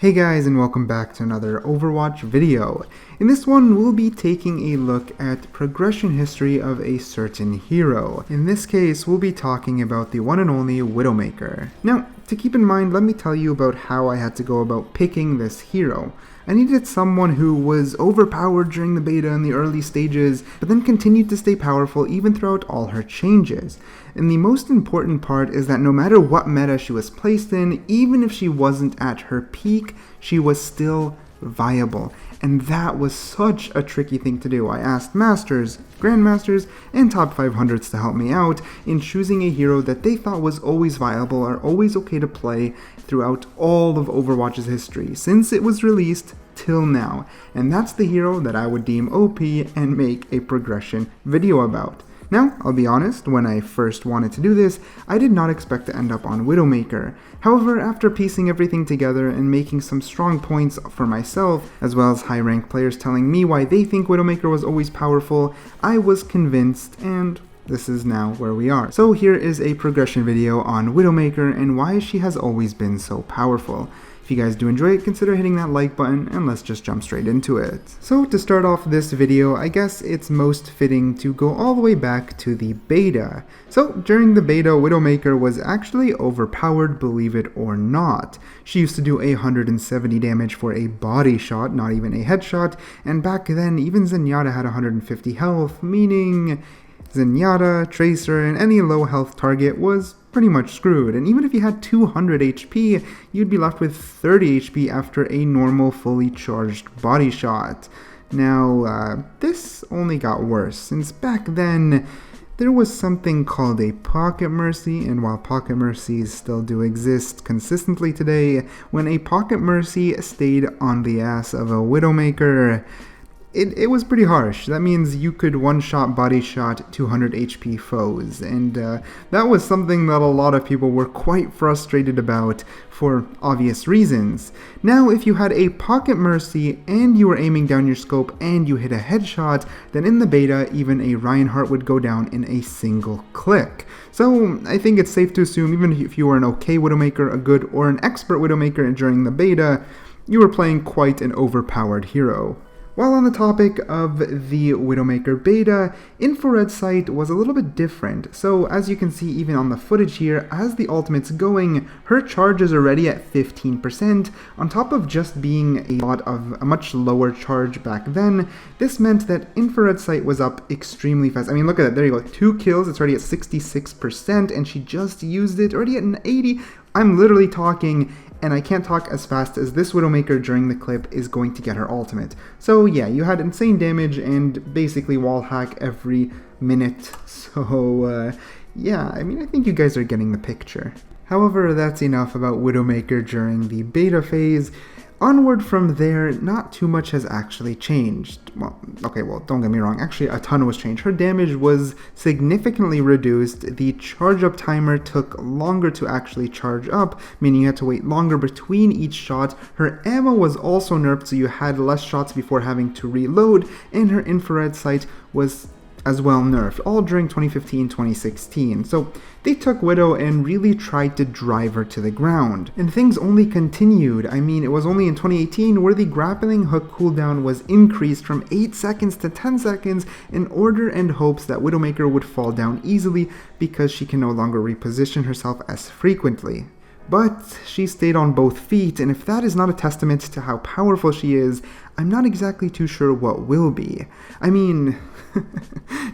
Hey guys, and welcome back to another Overwatch video. In this one, we'll be taking a look at progression history of a certain hero. In this case, we'll be talking about the one and only Widowmaker. Now, to keep in mind, let me tell you about how I had to go about picking this hero. I needed someone who was overpowered during the beta in the early stages, but then continued to stay powerful even throughout all her changes. And the most important part is that no matter what meta she was placed in, even if she wasn't at her peak, she was still viable. And that was such a tricky thing to do. I asked Masters, Grandmasters, and Top 500s to help me out in choosing a hero that they thought was always viable or always okay to play throughout all of Overwatch's history, since it was released till now. And that's the hero that I would deem OP and make a progression video about. Now, I'll be honest, when I first wanted to do this, I did not expect to end up on Widowmaker. However, after piecing everything together and making some strong points for myself, as well as high-ranked players telling me why they think Widowmaker was always powerful, I was convinced, and this is now where we are. So here is a progression video on Widowmaker and why she has always been so powerful. If you guys do enjoy it, consider hitting that like button, and let's just jump straight into it. So to start off this video, I guess it's most fitting to go all the way back to the beta. So during the beta, Widowmaker was actually overpowered, believe it or not. She used to do 170 damage for a body shot, not even a headshot, and back then even Zenyatta had 150 health, meaning Zenyatta, Tracer, and any low health target was pretty much screwed. And even if you had 200 HP, you'd be left with 30 HP after a normal fully charged body shot. Now, this only got worse, since back then there was something called a Pocket Mercy, and while Pocket Mercies still do exist consistently today, when a Pocket Mercy stayed on the ass of a Widowmaker, it was pretty harsh. That means you could one-shot body shot 200 HP foes, and that was something that a lot of people were quite frustrated about for obvious reasons. Now, if you had a Pocket Mercy and you were aiming down your scope and you hit a headshot, then in the beta, even a Reinhardt would go down in a single click. So I think it's safe to assume, even if you were an okay Widowmaker, a good or an expert Widowmaker during the beta, you were playing quite an overpowered hero. While on the topic of the Widowmaker beta, infrared sight was a little bit different. So as you can see even on the footage here, as the ultimate's going, her charge is already at 15%. On top of just being a lot of a much lower charge back then, this meant that infrared sight was up extremely fast. I mean, look at that, there you go, 2 kills, it's already at 66%, and she just used it, already at an 80. I'm literally talking, and I can't talk as fast as this Widowmaker during the clip is going to get her ultimate. So yeah, you had insane damage and basically wall hack every minute. So yeah, I mean, I think you guys are getting the picture. However, that's enough about Widowmaker during the beta phase. Onward from there, not too much has actually changed. Well, don't get me wrong, actually a ton was changed. Her damage was significantly reduced, the charge up timer took longer to actually charge up, meaning you had to wait longer between each shot. Her ammo was also nerfed, so you had less shots before having to reload, and her infrared sight was as well nerfed, all during 2015-2016. So they took Widow and really tried to drive her to the ground. And things only continued. I mean, it was only in 2018 where the grappling hook cooldown was increased from 8 seconds to 10 seconds in order and hopes that Widowmaker would fall down easily because she can no longer reposition herself as frequently. But she stayed on both feet, and if that is not a testament to how powerful she is, I'm not exactly too sure what will be. I mean,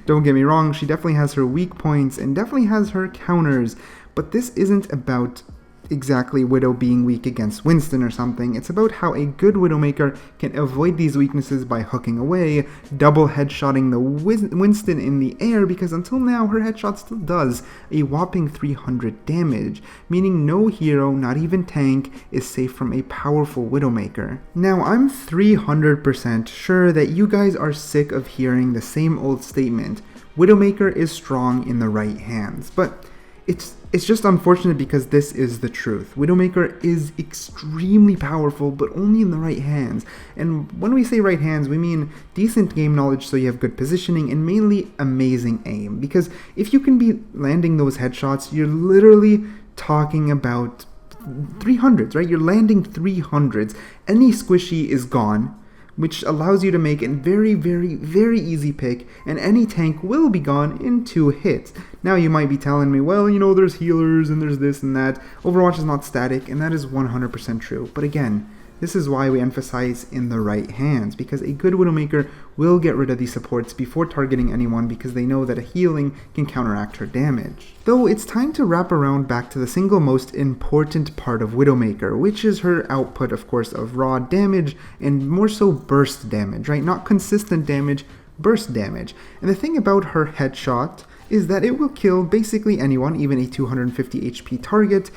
don't get me wrong, she definitely has her weak points and definitely has her counters, but this isn't about exactly Widow being weak against Winston or something. It's about how a good Widowmaker can avoid these weaknesses by hooking away, double headshotting the Winston in the air, because until now her headshot still does a whopping 300 damage, meaning no hero, not even tank, is safe from a powerful Widowmaker. Now, I'm 300% sure that you guys are sick of hearing the same old statement, Widowmaker is strong in the right hands, but it's just unfortunate because this is the truth. Widowmaker is extremely powerful, but only in the right hands. And when we say right hands, we mean decent game knowledge so you have good positioning and mainly amazing aim. Because if you can be landing those headshots, you're literally talking about 300s, right? You're landing 300s. Any squishy is gone, which allows you to make a very, very, very easy pick, and any tank will be gone in 2 hits. Now you might be telling me, well, you know, there's healers and there's this and that. Overwatch is not static, and that is 100% true. But again, this is why we emphasize in the right hands, because a good Widowmaker will get rid of these supports before targeting anyone because they know that a healing can counteract her damage. Though it's time to wrap around back to the single most important part of Widowmaker, which is her output, of course, of raw damage and more so burst damage, right? Not consistent damage, burst damage. And the thing about her headshot is that it will kill basically anyone, even a 250 HP target.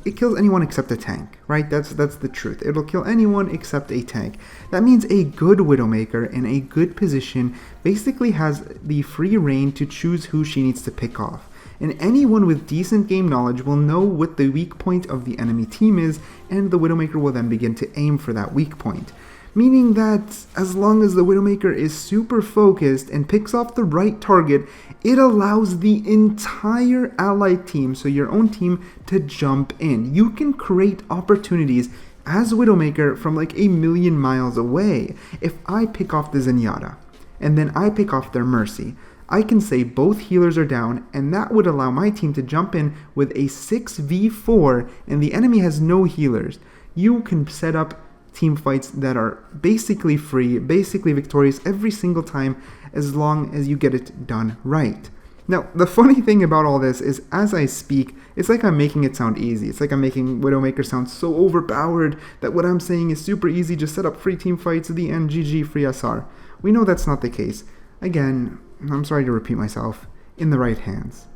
It kills anyone except a tank, right? That's the truth. It'll kill anyone except a tank. That means a good Widowmaker in a good position basically has the free reign to choose who she needs to pick off. And anyone with decent game knowledge will know what the weak point of the enemy team is, and the Widowmaker will then begin to aim for that weak point. Meaning that as long as the Widowmaker is super focused and picks off the right target, it allows the entire allied team, so your own team, to jump in. You can create opportunities as Widowmaker from like a million miles away. If I pick off the Zenyatta, and then I pick off their Mercy, I can say both healers are down, and that would allow my team to jump in with a 6v4, and the enemy has no healers. You can set up team fights that are basically free, basically victorious every single time, as long as you get it done right. Now, the funny thing about all this is, as I speak, it's like I'm making it sound easy. It's like I'm making Widowmaker sound so overpowered that what I'm saying is super easy, just set up free team fights at the end, GG, free SR. We know that's not the case. Again, I'm sorry to repeat myself, in the right hands.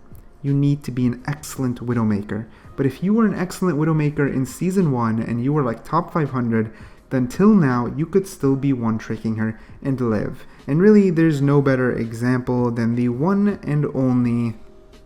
You need to be an excellent Widowmaker. But if you were an excellent Widowmaker in Season 1 and you were like top 500, then till now you could still be one-tricking her and live. And really, there's no better example than the one and only...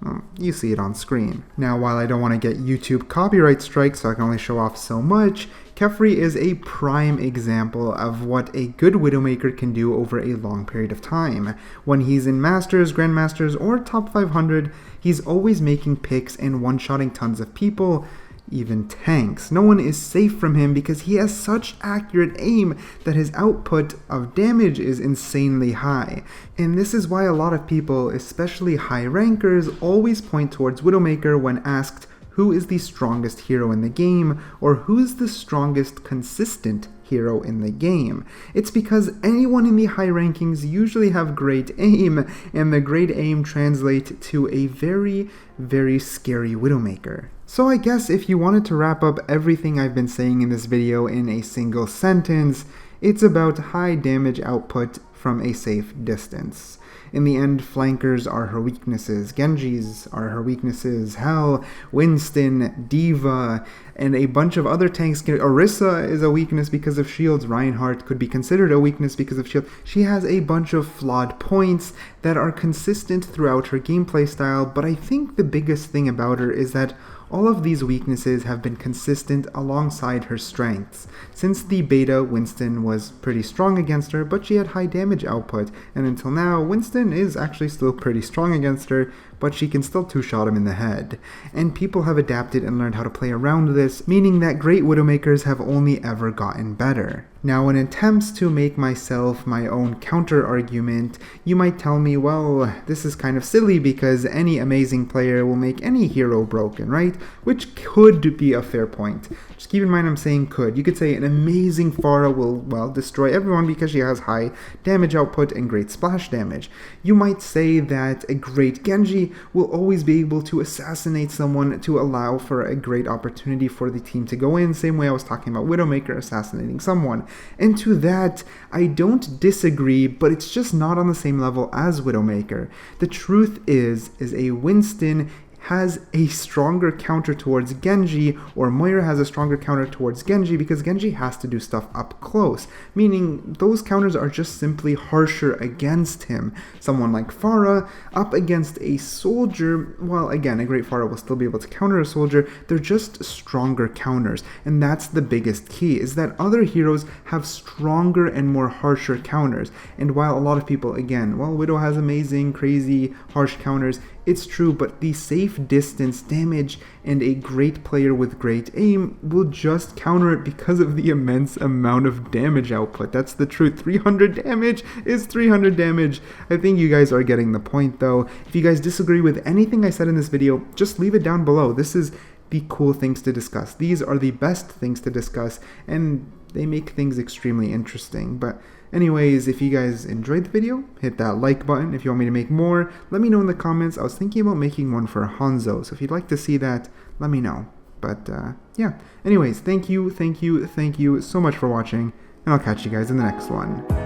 well, you see it on screen. Now, while I don't want to get YouTube copyright strikes, so I can only show off so much, Kefri is a prime example of what a good Widowmaker can do over a long period of time. When he's in Masters, Grandmasters, or top 500, he's always making picks and one-shotting tons of people, even tanks. No one is safe from him because he has such accurate aim that his output of damage is insanely high. And this is why a lot of people, especially high rankers, always point towards Widowmaker when asked who is the strongest hero in the game, or who's the strongest consistent hero in the game. It's because anyone in the high rankings usually have great aim, and the great aim translates to a very, very scary Widowmaker. So I guess if you wanted to wrap up everything I've been saying in this video in a single sentence, it's about high damage output from a safe distance. In the end, flankers are her weaknesses, Genjis are her weaknesses, hell, Winston, Diva, and a bunch of other tanks. Orisa is a weakness because of shields, Reinhardt could be considered a weakness because of shield. She has a bunch of flawed points that are consistent throughout her gameplay style, but I think the biggest thing about her is that all of these weaknesses have been consistent alongside her strengths. Since the beta, Winston was pretty strong against her, but she had high damage output, and until now, Winston is actually still pretty strong against her, but she can still two-shot him in the head. And people have adapted and learned how to play around this, meaning that great Widowmakers have only ever gotten better. Now, in attempts to make myself my own counter-argument, you might tell me, well, this is kind of silly because any amazing player will make any hero broken, right? Which could be a fair point. Just keep in mind I'm saying could. You could say an amazing Pharah will, well, destroy everyone because she has high damage output and great splash damage. You might say that a great Genji will always be able to assassinate someone to allow for a great opportunity for the team to go in, same way I was talking about Widowmaker assassinating someone. And to that, I don't disagree, but it's just not on the same level as Widowmaker. The truth is a Winston has a stronger counter towards Genji, or Moira has a stronger counter towards Genji because Genji has to do stuff up close, meaning those counters are just simply harsher against him. Someone like Pharah up against a soldier, well, again, a great Pharah will still be able to counter a soldier, they're just stronger counters, and that's the biggest key, is that other heroes have stronger and more harsher counters. And while a lot of people, again, well, Widow has amazing, crazy, harsh counters, it's true, but the safe distance damage and a great player with great aim will just counter it because of the immense amount of damage output. That's the truth. 300 damage is 300 damage. I think you guys are getting the point though. If you guys disagree with anything I said in this video, just leave it down below. This is the cool things to discuss. These are the best things to discuss, and they make things extremely interesting. But anyways, if you guys enjoyed the video, hit that like button. If you want me to make more, let me know in the comments. I was thinking about making one for Hanzo, so if you'd like to see that, let me know. But yeah, anyways, thank you so much for watching, and I'll catch you guys in the next one.